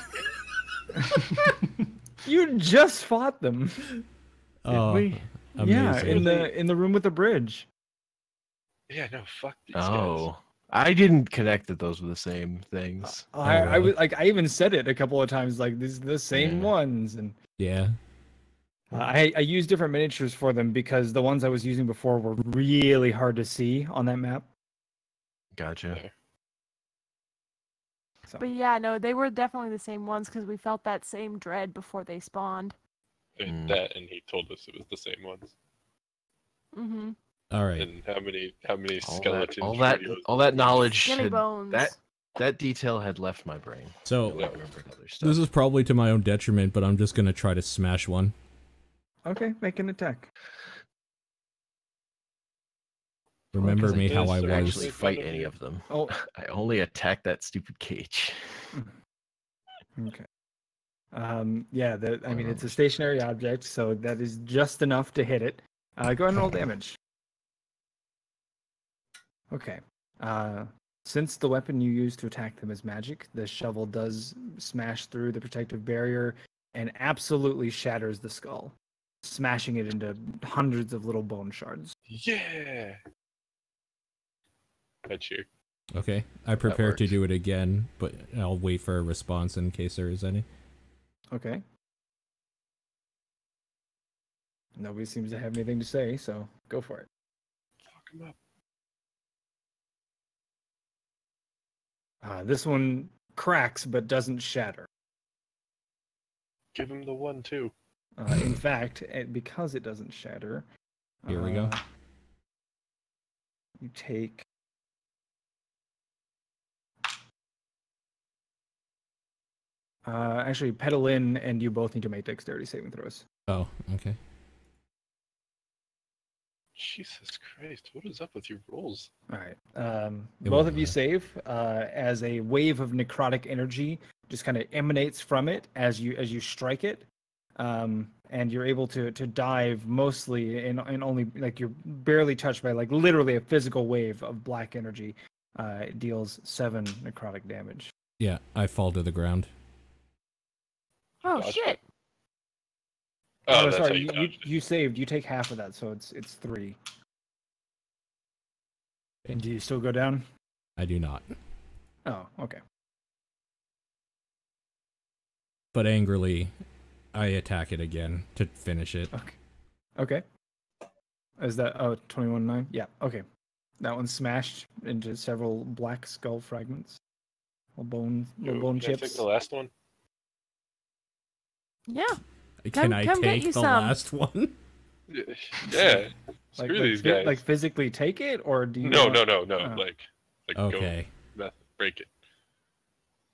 You just fought them. Oh, we? Yeah, amazing. in the room with the bridge. Yeah, no, fuck these guys. Oh. I didn't connect that those were the same things. I really? was like, I even said it a couple of times, like, these are the same Yeah. ones, and Yeah. I used different miniatures for them because the ones I was using before were really hard to see on that map. Gotcha. So, But yeah, no, they were definitely the same ones because we felt that same dread before they spawned. And that, and he told us it was the same ones. Mm-hmm. All right. And how many All skeleton that trios- that knowledge Skinny had, bones. that detail had left my brain. I So remembered other stuff. this is probably to my own detriment, but I'm just gonna try to smash one. okay, make an attack. Remember Because me how I didn't was. actually fight any of them. Oh, I only attacked that stupid cage. okay. Yeah, I mean, it's a stationary object, so that is just enough to hit it. Go ahead and roll damage. Okay. Since the weapon you use to attack them is magic, the shovel does smash through the protective barrier and absolutely shatters the skull, smashing it into hundreds of little bone shards. Yeah. I cheer. Okay, I prepare to works. do it again, but I'll wait for a response in case there is any. Okay. Nobody seems to have anything to say, so go for it. Fuck him up. This one cracks but doesn't shatter. Give him the 1 too. In fact, because it doesn't shatter, Here we go. You take. Actually, Petalin and you both need to make dexterity saving throws. Oh, okay. Jesus Christ, what is up with your rolls? All right. It Both won't of you matter. save as a wave of necrotic energy just kind of emanates from it as you strike it, and you're able to dive mostly in only like you're barely touched by like literally a physical wave of black energy. It deals 7 necrotic damage. Yeah, I fall to the ground. Oh Dodged shit! it. Oh, no, that's sorry, how you dodged it. you saved. You take half of that, so it's 3. And do you still go down? I do not. Oh, okay. But angrily, I attack it again to finish it. Okay. Is that 21-9? Yeah. Okay. That one's smashed into several black skull fragments. Little bone Can I chips. take the last one? Yeah. Can I come get take you the some. last one? Yeah. Screw these guys. Like physically take it, or do you? No. want- Like Okay. go break it.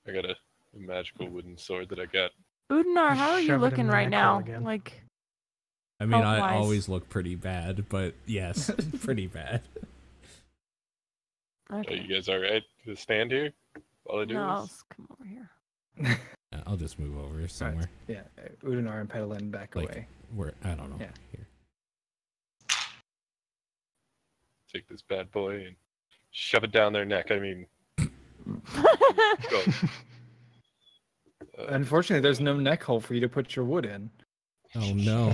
I got a magical wooden sword that I got. Udinar, how are you Shove it in looking the right neck hole now? again. Like, I mean, I Health-wise. always look pretty bad, but yes, pretty bad. Are okay. you guys alright to stand here while I do No, this? come over here. I'll just move over somewhere. Yeah. Udinar and Pedalin back Like- away. Where I don't know. Yeah. Here. Take this bad boy and shove it down their neck. I mean, go. Unfortunately, there's no neck hole for you to put your wood in. Oh no.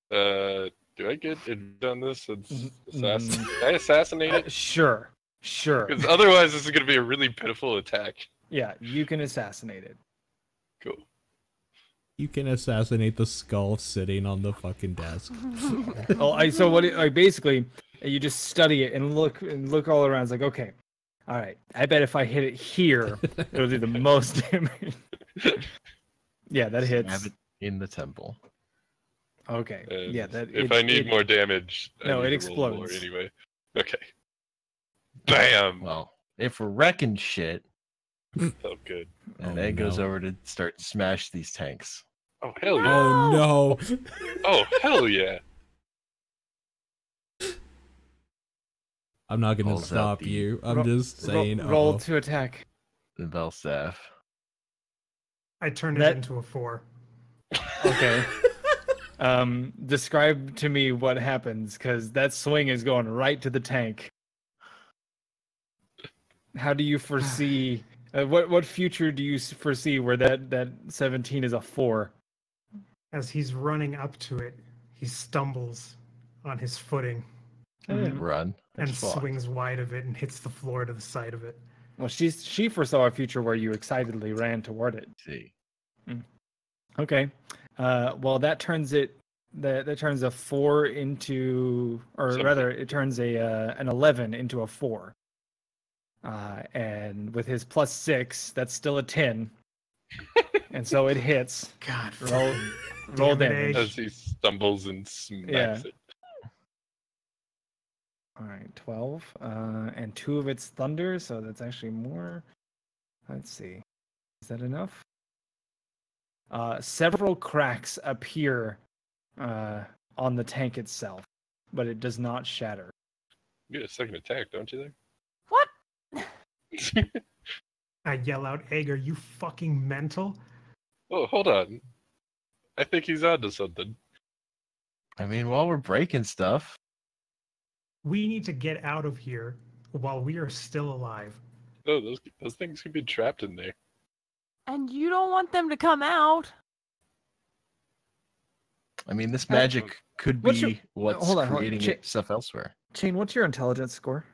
Do I get it on this? Mm. Can I assassinate it? Sure. Because otherwise, this is going to be a really pitiful attack. Yeah, you can assassinate it. Cool. You can assassinate the skull sitting on the fucking desk. So what? Basically, you just study it and look all around. It's like, okay, all right. I bet if I hit it here, it'll do the most damage. Yeah, that Have hits. it in the temple. Okay. And Yeah, that. if I need more damage, No, I need it to roll more explodes. anyway. Okay. Bam! Well, if we're wrecking shit, Felt good. and Oh, Ed goes no. over to start to smash these tanks. Oh hell yeah! Oh no. Oh hell yeah! I'm not gonna Pulls out stop the- you. I'm just saying. Roll uh-oh. to attack. The Velstaff. I turn That- it into a 4. Okay. Describe to me what happens, because that swing is going right to the tank. How do you foresee? What future do you foresee where that 17 is a 4? As he's running up to it, he stumbles on his footing Mhm. Run. and Fuck. swings wide of it and hits the floor to the side of it. Well, she foresaw a future where you excitedly ran toward it. See. Okay. Well, that turns it. That turns a 4 into, or Something. rather, it turns an 11 into a 4. And with his +6, that's still a 10. And so it hits. God, Roll Damn it, damage. As he stumbles and smacks Yeah. it. All right, 12. And 2 of its thunder, so that's actually more. Let's see. Is that enough? Several cracks appear on the tank itself, but it does not shatter. You get a second attack, don't you? There. What? I yell out, Egg, are you fucking mental? Oh, hold on. I think he's onto something. I mean, while we're breaking stuff, We need to get out of here while we are still alive. No, those things could be trapped in there. And you don't want them to come out. I mean, this magic could What's your- be what's hold on, creating stuff elsewhere. Chain, what's your intelligence score?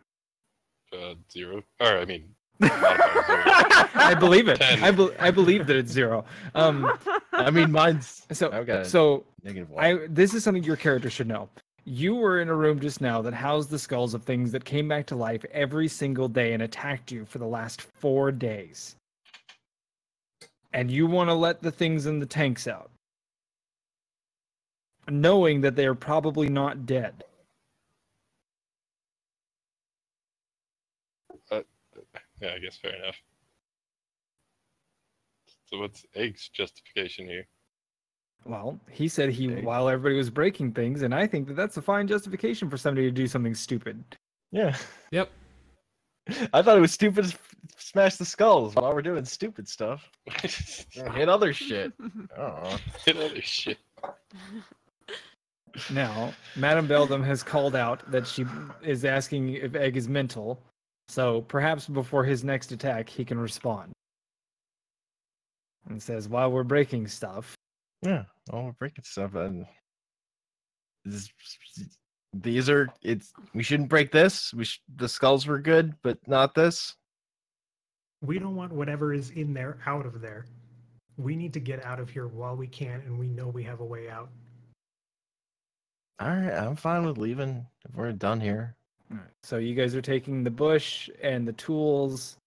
0. Or I mean, modifier 0. I believe it. 10. I believe that it's 0. I mean, mine's So I've got a so -1. this is something your character should know. You were in a room just now that housed the skulls of things that came back to life every single day and attacked you for the last 4 days. And you want to let the things in the tanks out, knowing that they are probably not dead. Yeah, I guess fair enough. So what's Egg's justification here? Well, he said Okay. while everybody was breaking things, and I think that that's a fine justification for somebody to do something stupid. Yeah. Yep. I thought it was stupid to smash the skulls while we're doing stupid stuff. Hit other shit. Oh. Hit other shit. Now, Madame Beldam has called out that she is asking if Egg is mental, so perhaps before his next attack, he can respond. And says, while we're breaking stuff, Yeah. Oh, we're breaking stuff, and we shouldn't break this. The skulls were good, but not this. We don't want whatever is in there out of there. We need to get out of here while we can, and we know we have a way out. All right, I'm fine with leaving if we're done here. so you guys are taking the bush and the tools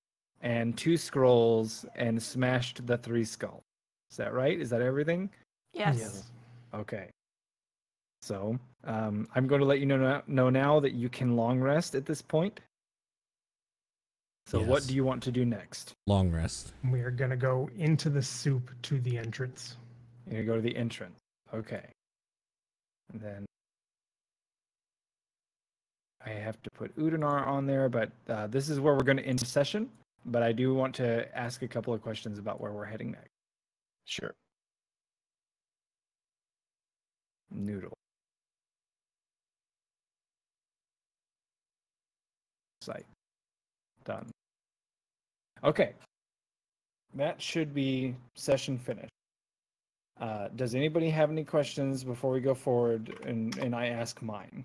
and 2 scrolls and smashed the 3 skulls. Is that right? Is that everything? Yes. Okay. So, I'm going to let you know now that you can long rest at this point. So what Yes. do you want to do next? Long rest. We are going to go into the soup to the entrance. You're going to go to the entrance. Okay. And then I have to put Udanar on there, but this is where we're going to end session. But I do want to ask a couple of questions about where we're heading next. Sure. Noodle. Site. Done. Okay. That should be session finished. Does anybody have any questions before we go forward and I ask mine?